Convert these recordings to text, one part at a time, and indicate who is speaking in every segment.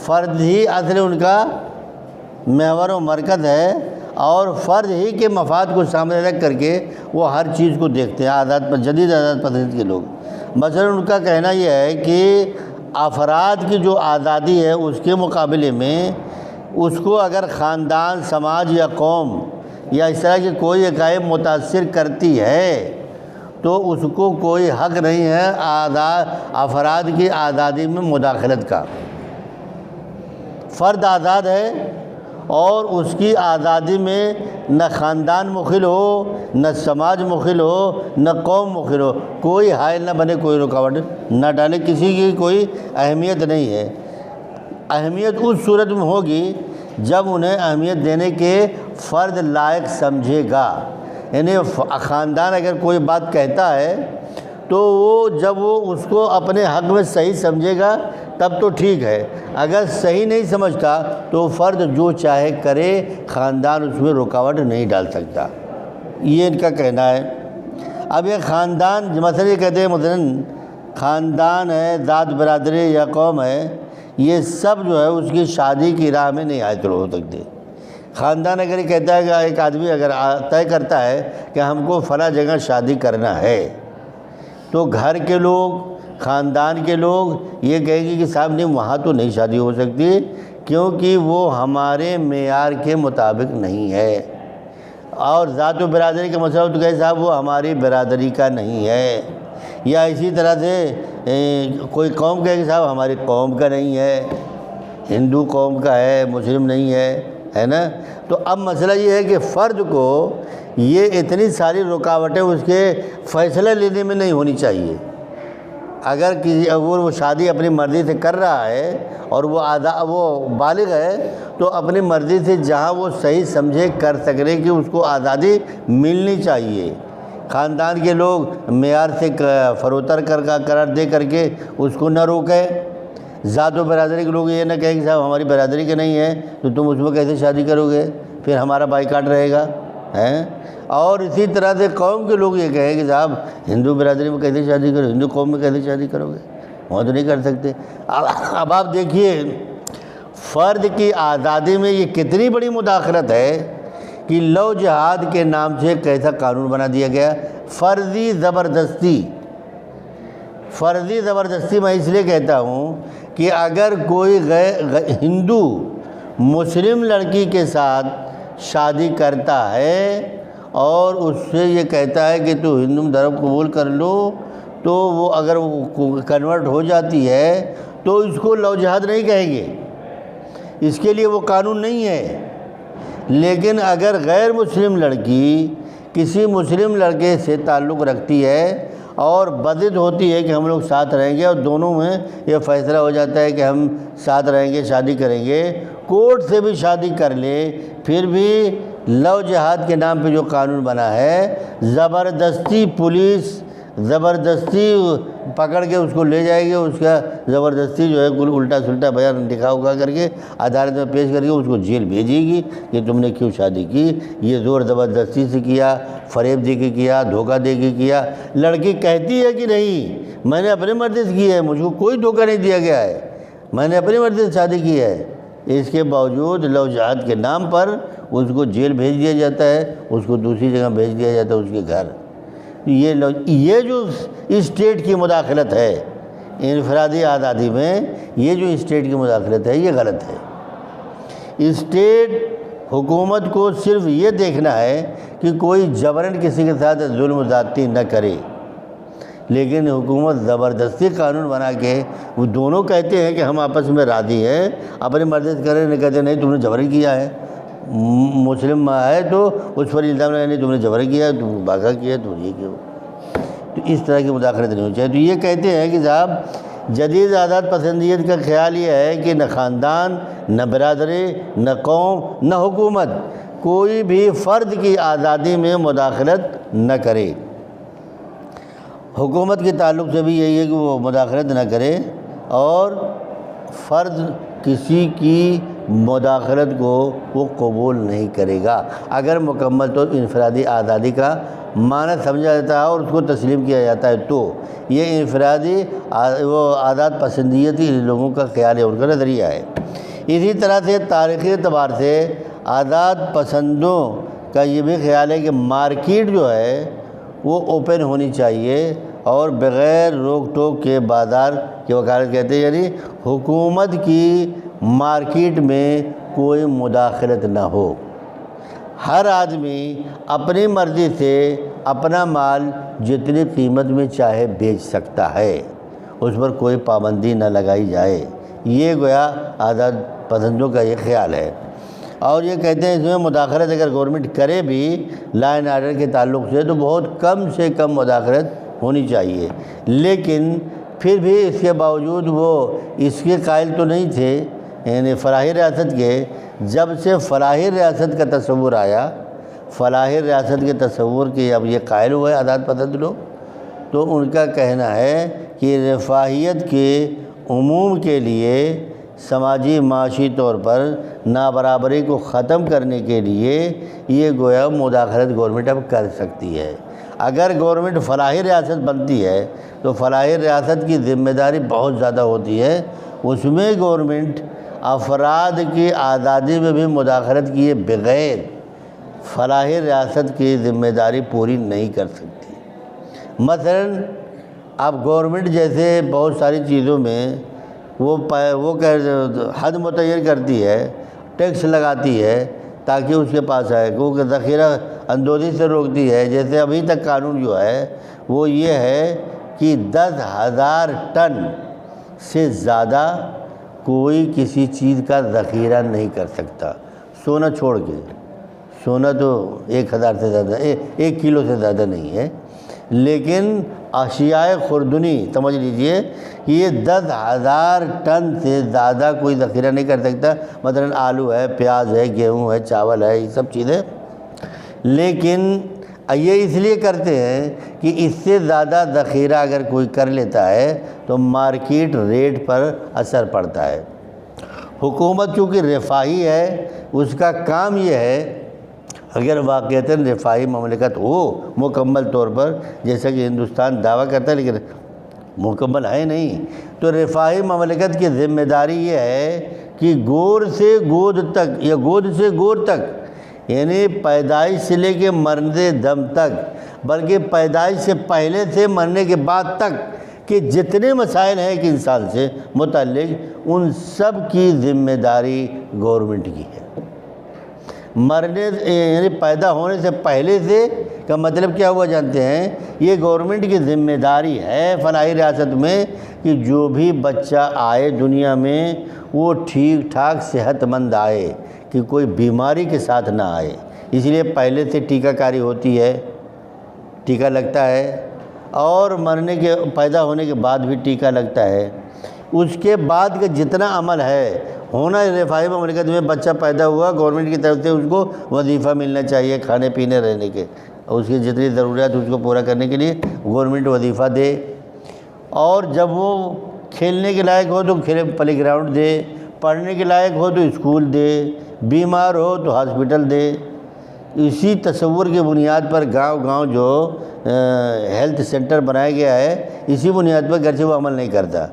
Speaker 1: فرد ہی اصل ان کا محور و مرکز ہے، اور فرد ہی کے مفاد کو سامنے رکھ کر کے وہ ہر چیز کو دیکھتے ہیں جدید آزاد پسند کے لوگ۔ مثلا ان کا کہنا یہ ہے کہ افراد کی جو آزادی ہے اس کے مقابلے میں اس کو اگر خاندان، سماج یا قوم یا اس طرح کی کوئی اکائب متاثر کرتی ہے تو اس کو کوئی حق نہیں ہے افراد کی آزادی میں مداخلت کا۔ فرد آزاد ہے اور اس کی آزادی میں نہ خاندان مخل ہو، نہ سماج مخل ہو، نہ قوم مخل ہو، کوئی حائل نہ بنے، کوئی رکاوٹ نہ ڈالے، کسی کی کوئی اہمیت نہیں ہے۔ اہمیت اس صورت میں ہوگی جب انہیں اہمیت دینے کے فرد لائق سمجھے گا۔ یعنی خاندان اگر کوئی بات کہتا ہے تو جب وہ اس کو اپنے حق میں صحیح سمجھے گا تب تو ٹھیک ہے، اگر صحیح نہیں سمجھتا تو فرد جو چاہے کرے، خاندان اس میں رکاوٹ نہیں ڈال سکتا، یہ ان کا کہنا ہے۔ اب یہ خاندان مثلا یہ کہتے ہیں مثلاً خاندان ہے، ذات برادری یا قوم ہے، یہ سب جو ہے اس کی شادی کی راہ میں نہیں حاصل ہو سکتے۔ خاندان اگر یہ کہتا ہے کہ ایک آدمی اگر طے کرتا ہے کہ ہم کو فلاں جگہ شادی کرنا ہے تو گھر کے لوگ، خاندان کے لوگ یہ کہیں گے کہ صاحب نہیں، وہاں تو نہیں شادی ہو سکتی کیونکہ وہ ہمارے معیار کے مطابق نہیں ہے، اور ذات و برادری کا مسئلہ تو کہے صاحب وہ ہماری برادری کا نہیں ہے، یا اسی طرح سے کوئی قوم کہے کہ صاحب ہماری قوم کا نہیں ہے، ہندو قوم کا ہے، مسلم نہیں ہے نا۔ تو اب مسئلہ یہ ہے کہ فرد کو یہ اتنی ساری رکاوٹیں اس کے فیصلہ لینے میں نہیں ہونی چاہیے۔ اگر وہ شادی اپنی مرضی سے کر رہا ہے اور وہ بالغ ہے تو اپنی مرضی سے جہاں وہ صحیح سمجھے کر سکے کہ اس کو آزادی ملنی چاہیے۔ خاندان کے لوگ معیار سے فروتر قرار دے کر کے اس کو نہ روکیں، ذات و برادری کے لوگ یہ نہ کہیں کہ صاحب ہماری برادری کے نہیں ہے تو تم اس میں کیسے شادی کرو گے، پھر ہمارا بائیکاٹ رہے گا۔ اور اسی طرح سے قوم کے لوگ یہ کہیں کہ صاحب ہندو برادری میں کیسے شادی کرو، ہندو قوم میں کیسے شادی کرو گے، وہاں تو نہیں کر سکتے۔ اب آپ دیکھیے فرد کی آزادی میں یہ کتنی بڑی مداخلت ہے کہ لو جہاد کے نام سے کیسا قانون بنا دیا گیا، فرضی زبردستی۔ فرضی زبردستی میں اس لیے کہتا ہوں کہ اگر کوئی ہندو مسلم لڑکی کے ساتھ شادی کرتا ہے اور اس سے یہ کہتا ہے کہ تو ہندو دھرم قبول کر لو، تو وہ اگر وہ کنورٹ ہو جاتی ہے تو اس کو لو جہاد نہیں کہیں گے، اس کے لیے وہ قانون نہیں ہے۔ لیکن اگر غیر مسلم لڑکی کسی مسلم لڑکے سے تعلق رکھتی ہے اور بضد ہوتی ہے کہ ہم لوگ ساتھ رہیں گے اور دونوں میں یہ فیصلہ ہو جاتا ہے کہ ہم ساتھ رہیں گے، شادی کریں گے، کورٹ سے بھی شادی کر لے، پھر بھی لو جہاد کے نام پہ جو قانون بنا ہے، زبردستی پولیس زبردستی پکڑ کے اس کو لے جائے گی، اس کا زبردستی جو ہے کل الٹا سلٹا بیان دکھا اکھا کر کے عدالت میں پیش کر کے اس کو جیل بھیجے گی کہ تم نے کیوں شادی کی، یہ زور زبردستی سے کیا، فریب دے کے کیا، دھوکہ دے کے کیا۔ لڑکی کہتی ہے کہ نہیں میں نے اپنی مرضی سے کی ہے، مجھ کو کوئی دھوکہ نہیں دیا گیا ہے، میں نے اپنی مرضی سے شادی کی ہے، اس کے باوجود لو جہاد کے نام پر اس کو جیل بھیج دیا جاتا ہے، اس کو دوسری جگہ بھیج دیا جاتا ہے اس کے گھر۔ یہ جو اسٹیٹ کی مداخلت ہے انفرادی آزادی میں، یہ جو اسٹیٹ کی مداخلت ہے یہ غلط ہے۔ اسٹیٹ حکومت کو صرف یہ دیکھنا ہے کہ کوئی جبراً کسی کے ساتھ ظلم و زیادتی نہ کرے، لیکن حکومت زبردستی قانون بنا کے وہ دونوں کہتے ہیں کہ ہم آپس میں راضی ہیں، اپنی مرضی سے کریں، نہیں کہتے نہیں تم نے جبرن کیا ہے، مسلم ہے تو اس پر الزام نہیں تم نے جبرن کیا ہے، تم باغا کیا ہے، تم یہ کیا، تو اس طرح کی مداخلت نہیں ہونی چاہیے۔ تو یہ کہتے ہیں کہ صاحب جدید آزاد پسندیت کا خیال یہ ہے کہ نہ خاندان، نہ برادری، نہ قوم، نہ حکومت کوئی بھی فرد کی آزادی میں مداخلت نہ کرے۔ حکومت کے تعلق سے بھی یہی ہے کہ وہ مداخلت نہ کرے، اور فرد کسی کی مداخلت کو وہ قبول نہیں کرے گا اگر مکمل طور انفرادی آزادی کا معنی سمجھا جاتا ہے اور اس کو تسلیم کیا جاتا ہے تو یہ انفرادی وہ آزاد پسندیتی لوگوں کا خیال ہے، ان کا نظریہ ہے۔ اسی طرح سے تاریخی اعتبار سے آزاد پسندوں کا یہ بھی خیال ہے کہ مارکیٹ جو ہے وہ اوپن ہونی چاہیے اور بغیر روک ٹوک کے بازار کی وکالت کہتے ہیں، یعنی حکومت کی مارکیٹ میں کوئی مداخلت نہ ہو۔ ہر آدمی اپنی مرضی سے اپنا مال جتنی قیمت میں چاہے بیچ سکتا ہے، اس پر کوئی پابندی نہ لگائی جائے۔ یہ گویا آزاد پسندوں کا یہ خیال ہے، اور یہ کہتے ہیں اس میں مداخلت اگر گورنمنٹ کرے بھی لا اینڈ آرڈر کے تعلق سے تو بہت کم سے کم مداخلت ہونی چاہیے، لیکن پھر بھی اس کے باوجود وہ اس کے قائل تو نہیں تھے، یعنی فلاحی ریاست کے۔ جب سے فلاحی ریاست کا تصور آیا، فلاحی ریاست کے تصور کے اب یہ قائل ہوئے آزاد پسند لوگ، تو ان کا کہنا ہے کہ رفاہیت کے عموم کے لیے سماجی معاشی طور پر نابرابری کو ختم کرنے کے لیے یہ گویا مداخلت گورنمنٹ اب کر سکتی ہے۔ اگر گورنمنٹ فلاحی ریاست بنتی ہے تو فلاحی ریاست کی ذمہ داری بہت زیادہ ہوتی ہے، اس میں گورنمنٹ افراد کی آزادی میں بھی مداخلت کیے بغیر فلاحی ریاست کی ذمہ داری پوری نہیں کر سکتی۔ مثلاً اب گورنمنٹ جیسے بہت ساری چیزوں میں وہ حد متعین کرتی ہے، ٹیکس لگاتی ہے تاکہ اس کے پاس آئے، کیونکہ ذخیرہ اندوزی سے روکتی ہے۔ جیسے ابھی تک قانون جو ہے وہ یہ ہے کہ 10,000 ٹن سے زیادہ کوئی کسی چیز کا ذخیرہ نہیں کر سکتا، سونا چھوڑ کے۔ سونا تو 1,000 سے زیادہ 1 کلو سے زیادہ نہیں ہے، لیکن اشیاء خوردنی سمجھ لیجئے کہ یہ 10,000 ٹن سے زیادہ کوئی ذخیرہ نہیں کر سکتا۔ مثلاً آلو ہے، پیاز ہے، گیہوں ہے، چاول ہے، یہ سب چیزیں۔ لیکن یہ اس لیے کرتے ہیں کہ اس سے زیادہ ذخیرہ اگر کوئی کر لیتا ہے تو مارکیٹ ریٹ پر اثر پڑتا ہے۔ حکومت چونکہ رفاہی ہے، اس کا کام یہ ہے اگر واقعتاً رفاہی مملکت ہو مکمل طور پر، جیسا کہ ہندوستان دعویٰ کرتا ہے لیکن مکمل ہے نہیں، تو رفاہی مملکت کی ذمہ داری یہ ہے کہ گور سے گود تک یا گود سے گور تک، یعنی پیدائش سے لے کے مرنے دم تک، بلکہ پیدائش سے پہلے سے مرنے کے بعد تک کہ جتنے مسائل ہیں ایک انسان سے متعلق، ان سب کی ذمہ داری گورنمنٹ کی ہے۔ مرنے یعنی پیدا ہونے سے پہلے سے کا مطلب کیا ہوا جانتے ہیں؟ یہ گورنمنٹ کی ذمہ داری ہے فلاحی ریاست میں کہ جو بھی بچہ آئے دنیا میں وہ ٹھیک ٹھاک صحت مند آئے، کہ کوئی بیماری کے ساتھ نہ آئے۔ اس لیے پہلے سے ٹیکہ کاری ہوتی ہے، ٹیکہ لگتا ہے، اور مرنے کے پیدا ہونے کے بعد بھی ٹیکہ لگتا ہے۔ اس کے بعد کا جتنا عمل ہے ہونا، رفاہی مملکت میں بچہ پیدا ہوا، گورنمنٹ کی طرف سے اس کو وظیفہ ملنا چاہیے، کھانے پینے رہنے کے، اس کی جتنی ضروریات اس کو پورا کرنے کے لیے گورنمنٹ وظیفہ دے، اور جب وہ کھیلنے کے لائق ہو تو پلے گراؤنڈ دے، پڑھنے کے لائق ہو تو اسکول دے، بیمار ہو تو ہاسپٹل دے۔ اسی تصور کی بنیاد پر گاؤں گاؤں جو ہیلتھ سینٹر بنایا گیا ہے، اسی بنیاد پر گرچہ وہ عمل نہیں کرتا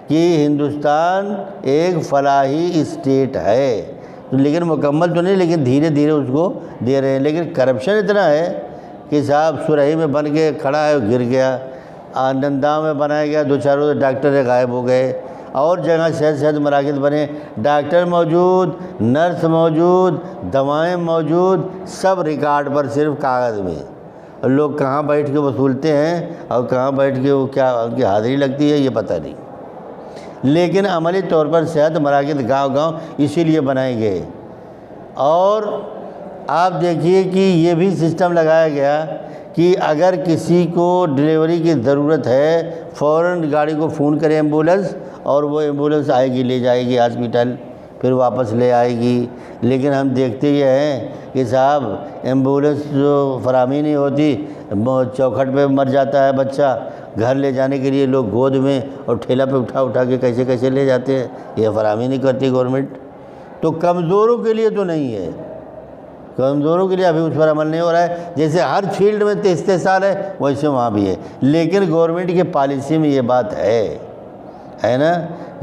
Speaker 1: کہ ہندوستان ایک فلاحی اسٹیٹ ہے، لیکن مکمل تو نہیں، لیکن دھیرے دھیرے اس کو دے رہے ہیں۔ لیکن کرپشن اتنا ہے کہ صاحب سرہی میں بن کے کھڑا ہے، گر گیا، نندا میں بنایا گیا، 2-4 روز ڈاکٹر غائب ہو گئے، اور جگہ صحت مراکز بنے، ڈاکٹر موجود، نرس موجود، دوائیں موجود، سب ریکارڈ پر صرف کاغذ میں۔ لوگ کہاں بیٹھ کے وصولتے ہیں اور کہاں بیٹھ کے وہ کیا ان کی حاضری لگتی ہے یہ پتہ نہیں، لیکن عملی طور پر صحت مراکز گاؤں گاؤں اسی لیے بنائے گئے۔ اور آپ دیکھیے کہ یہ بھی سسٹم لگایا گیا کہ اگر کسی کو ڈلیوری کی ضرورت ہے فوراً گاڑی کو فون کرے ایمبولنس، اور وہ ایمبولنس آئے گی، لے جائے گی ہاسپٹل، پھر واپس لے آئے گی۔ لیکن ہم دیکھتے یہ ہیں کہ صاحب ایمبولنس جو فراہمی نہیں ہوتی، چوکھٹ پہ مر جاتا ہے بچہ، گھر لے جانے کے لیے لوگ گود میں اور ٹھیلا پہ اٹھا کے کیسے لے جاتے ہیں، یہ فراہمی نہیں کرتی گورنمنٹ۔ تو کمزوروں کے لیے تو نہیں ہے، کمزوروں کے لیے ابھی اس پر عمل نہیں ہو رہا ہے۔ جیسے ہر فیلڈ میں استحصال ہے ویسے وہاں بھی ہے، لیکن گورنمنٹ کی پالیسی میں یہ بات ہے نا۔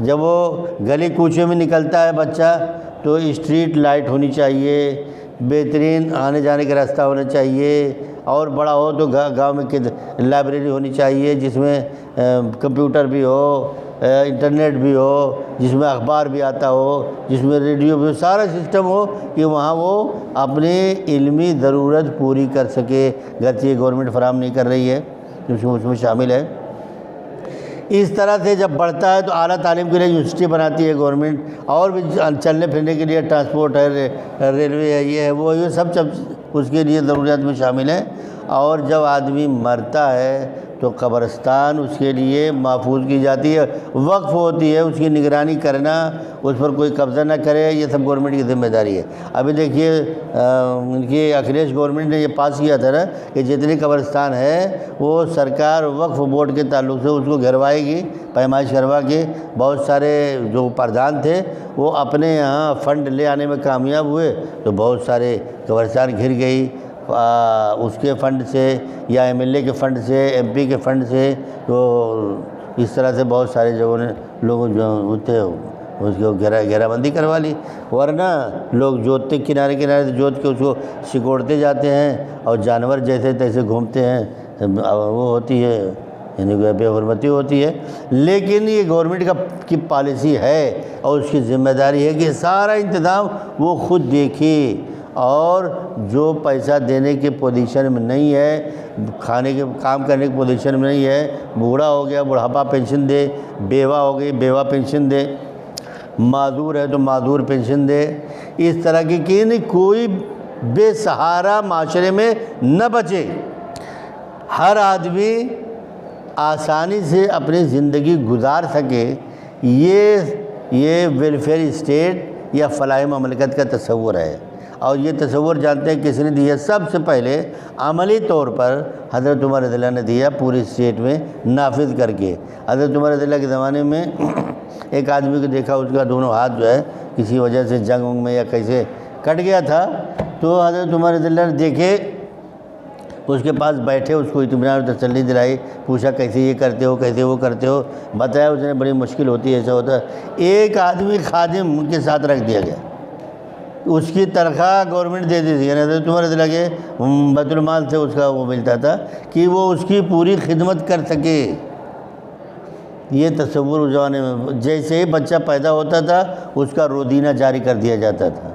Speaker 1: جب وہ گلی کوچے میں نکلتا ہے بچہ تو اسٹریٹ لائٹ ہونی چاہیے، بہترین آنے جانے کا راستہ ہونا چاہیے، اور بڑا ہو تو گاؤں میں لائبریری ہونی چاہیے جس میں کمپیوٹر بھی ہو، انٹرنیٹ بھی ہو، جس میں اخبار بھی آتا ہو، جس میں ریڈیو بھی ہو، سارا سسٹم ہو کہ وہاں وہ اپنی علمی ضرورت پوری کر سکے، گرچہ یہ گورنمنٹ فراہم نہیں کر رہی ہے، اس میں شامل ہے۔ اس طرح سے جب بڑھتا ہے تو اعلیٰ تعلیم کے لیے یونیورسٹی بناتی ہے گورنمنٹ، اور بھی چلنے پھرنے کے لیے ٹرانسپورٹ ہے، ریلوے ہے، یہ ہے وہ، یہ سب اس کے لیے ضروریات میں شامل ہے۔ اور جب آدمی مرتا ہے تو قبرستان اس کے لیے محفوظ کی جاتی ہے، وقف ہوتی ہے، اس کی نگرانی کرنا، اس پر کوئی قبضہ نہ کرے، یہ سب گورنمنٹ کی ذمہ داری ہے۔ ابھی دیکھیے ان کی اکھلیش گورنمنٹ نے یہ پاس کیا تھا نا کہ جتنی قبرستان ہے وہ سرکار وقف بورڈ کے تعلق سے اس کو گھروائے گی، پیمائش کروا کے۔ بہت سارے جو پردھان تھے وہ اپنے یہاں فنڈ لے آنے میں کامیاب ہوئے تو بہت سارے قبرستان گھر گئی، اس کے فنڈ سے یا ایم ایل اے کے فنڈ سے، ایم پی کے فنڈ سے، تو اس طرح سے بہت سارے جگہوں نے لوگوں جو تھے اس کو گھیرا بندی کروا لی، ورنہ لوگ جوتتے کنارے کنارے سے جوت کے اس کو سکوڑتے جاتے ہیں اور جانور جیسے تیسے گھومتے ہیں، وہ ہوتی ہے، یعنی کہ بے حرمتی ہوتی ہے۔ لیکن یہ گورنمنٹ کی پالیسی ہے اور اس کی ذمہ داری ہے کہ سارا انتظام وہ خود دیکھے، اور جو پیسہ دینے کے پوزیشن میں نہیں ہے، کھانے کے کام کرنے کی پوزیشن میں نہیں ہے، بوڑھا ہو گیا بڑھاپا پینشن دے، بیوہ ہو گئی بیوہ پینشن دے، معذور ہے تو معذور پینشن دے، اس طرح کی کہ کوئی بے سہارا معاشرے میں نہ بچے، ہر آدمی آسانی سے اپنی زندگی گزار سکے۔ یہ ویلفیئر اسٹیٹ یا فلاحی مملکت کا تصور ہے، اور یہ تصور جانتے ہیں کس نے دیا؟ سب سے پہلے عملی طور پر حضرت عمر رضی اللہ نے دیا، پوری اسٹیٹ میں نافذ کر کے۔ حضرت عمر رضی اللہ کے زمانے میں ایک آدمی کو دیکھا، اس کا دونوں ہاتھ جو ہے کسی وجہ سے جنگ میں یا کیسے کٹ گیا تھا، تو حضرت عمر رضی اللہ نے دیکھے، اس کے پاس بیٹھے، اس کو اطمینان اور تسلی دلائی، پوچھا کیسے یہ کرتے ہو، کیسے وہ کرتے ہو، بتایا اس نے بڑی مشکل ہوتی ہے، ایسا ہوتا ہے۔ ایک آدمی خادم ان کے ساتھ رکھ دیا گیا، اس کی تنخواہ گورنمنٹ دے دی تھی، یعنی حضرت عمر رضی اللہ کے بیت المال سے اس کا وہ ملتا تھا کہ وہ اس کی پوری خدمت کر سکے۔ یہ تصور اس زمانے میں، جیسے ہی بچہ پیدا ہوتا تھا اس کا رودینہ جاری کر دیا جاتا تھا۔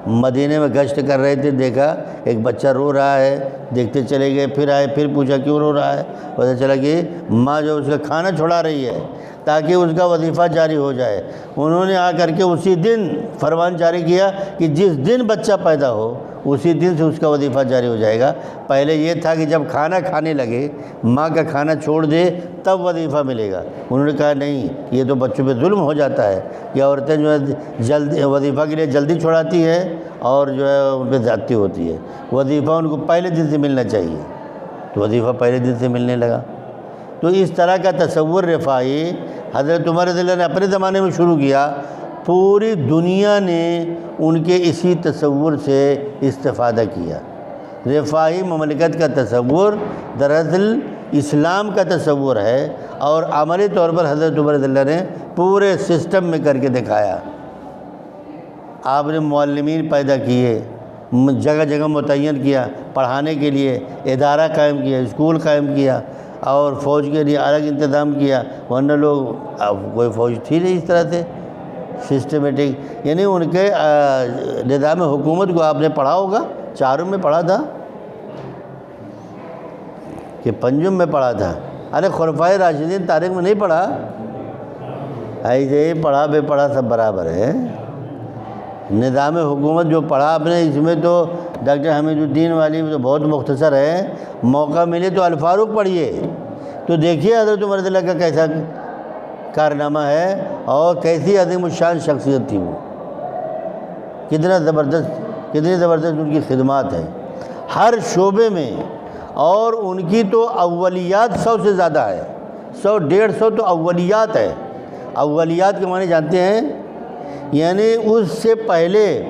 Speaker 1: مدینے میں گشت کر رہے تھے، دیکھا ایک بچہ رو رہا ہے، دیکھتے چلے گئے، پھر آئے، پھر پوچھا کیوں رو رہا ہے، پتہ چلا کہ ماں جو اس کا کھانا چھڑا رہی ہے تاکہ اس کا وظیفہ جاری ہو جائے۔ انہوں نے آ کر کے اسی دن فرمان جاری کیا کہ جس دن بچہ پیدا ہو اسی دن سے اس کا وظیفہ جاری ہو جائے گا۔ پہلے یہ تھا کہ جب کھانا کھانے لگے، ماں کا کھانا چھوڑ دے تب وظیفہ ملے گا۔ انہوں نے کہا نہیں، یہ تو بچوں پہ ظلم ہو جاتا ہے، یہ عورتیں جو ہے جلدی وظیفہ کے لیے جلدی چھوڑاتی ہے اور جو ہے ان پہ زیادتی ہوتی ہے، وظیفہ ان کو پہلے دن سے ملنا چاہیے، تو وظیفہ پہلے دن سے ملنے لگا۔ تو اس طرح کا تصور رفاہی حضرت عمر رضی اللہ نے اپنے زمانے میں شروع کیا، پوری دنیا نے ان کے اسی تصور سے استفادہ کیا۔ رفاہی مملکت کا تصور دراصل اسلام کا تصور ہے، اور عملی طور پر حضرت عمر رضی اللہ نے پورے سسٹم میں کر کے دکھایا۔ آپ نے معلمین پیدا کیے، جگہ جگہ متعین کیا، پڑھانے کے لیے ادارہ قائم کیا، اسکول قائم کیا، اور فوج کے لیے الگ انتظام کیا، ورنہ لوگ کوئی فوج تھی نہیں اس طرح سے سسٹمیٹک۔ یعنی ان کے نظام حکومت کو آپ نے پڑھا ہوگا، چاروں میں پڑھا تھا کہ پنجم میں پڑھا تھا؟ ارے خلفائے راشدین تاریخ میں نہیں پڑھا، ایسے ہی پڑھا بے پڑھا سب برابر ہے۔ نظام حکومت جو پڑھا آپ نے، اس میں تو ڈاکٹر حمید الدین والی تو بہت مختصر ہے، موقع ملے تو الفاروق پڑھیے تو دیکھیے حضرت عمر رضی اللہ کا کیسا کارنامہ ہے اور کیسی عظیم الشان شخصیت تھی وہ، کتنی زبردست ان کی خدمات ہیں ہر شعبے میں، اور ان کی تو اولیات 100 سے زیادہ ہے، 100 150 تو اولیات ہے۔ اولیات کے معنی جانتے ہیں؟ یعنی اس سے پہلے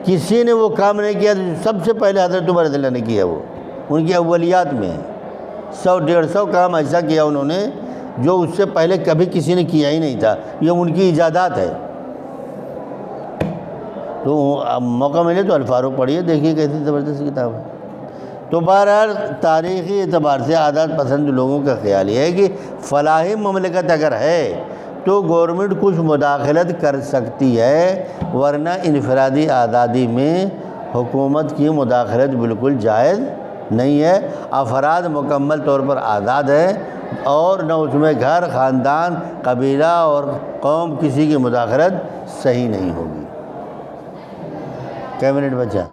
Speaker 1: کسی نے وہ کام نہیں کیا، سب سے پہلے حضرت عمر رضی اللہ نے کیا، وہ ان کی اولیات میں 100-150 کام ایسا کیا انہوں نے جو اس سے پہلے کبھی کسی نے کیا ہی نہیں تھا، یہ ان کی ایجادات ہے۔ تو موقع ملے تو الفاروق پڑھیے، دیکھیے کیسی زبردست کتاب ہے۔ تو بہرحال تاریخی اعتبار سے عادات پسند لوگوں کا خیال یہ ہے کہ فلاحی مملکت اگر ہے تو گورنمنٹ کچھ مداخلت کر سکتی ہے، ورنہ انفرادی آزادی میں حکومت کی مداخلت بالکل جائز نہیں ہے۔ افراد مکمل طور پر آزاد ہیں اور نہ اس میں گھر، خاندان، قبیلہ اور قوم کسی کی مداخلت صحیح نہیں ہوگی۔ کیا منٹ بچا؟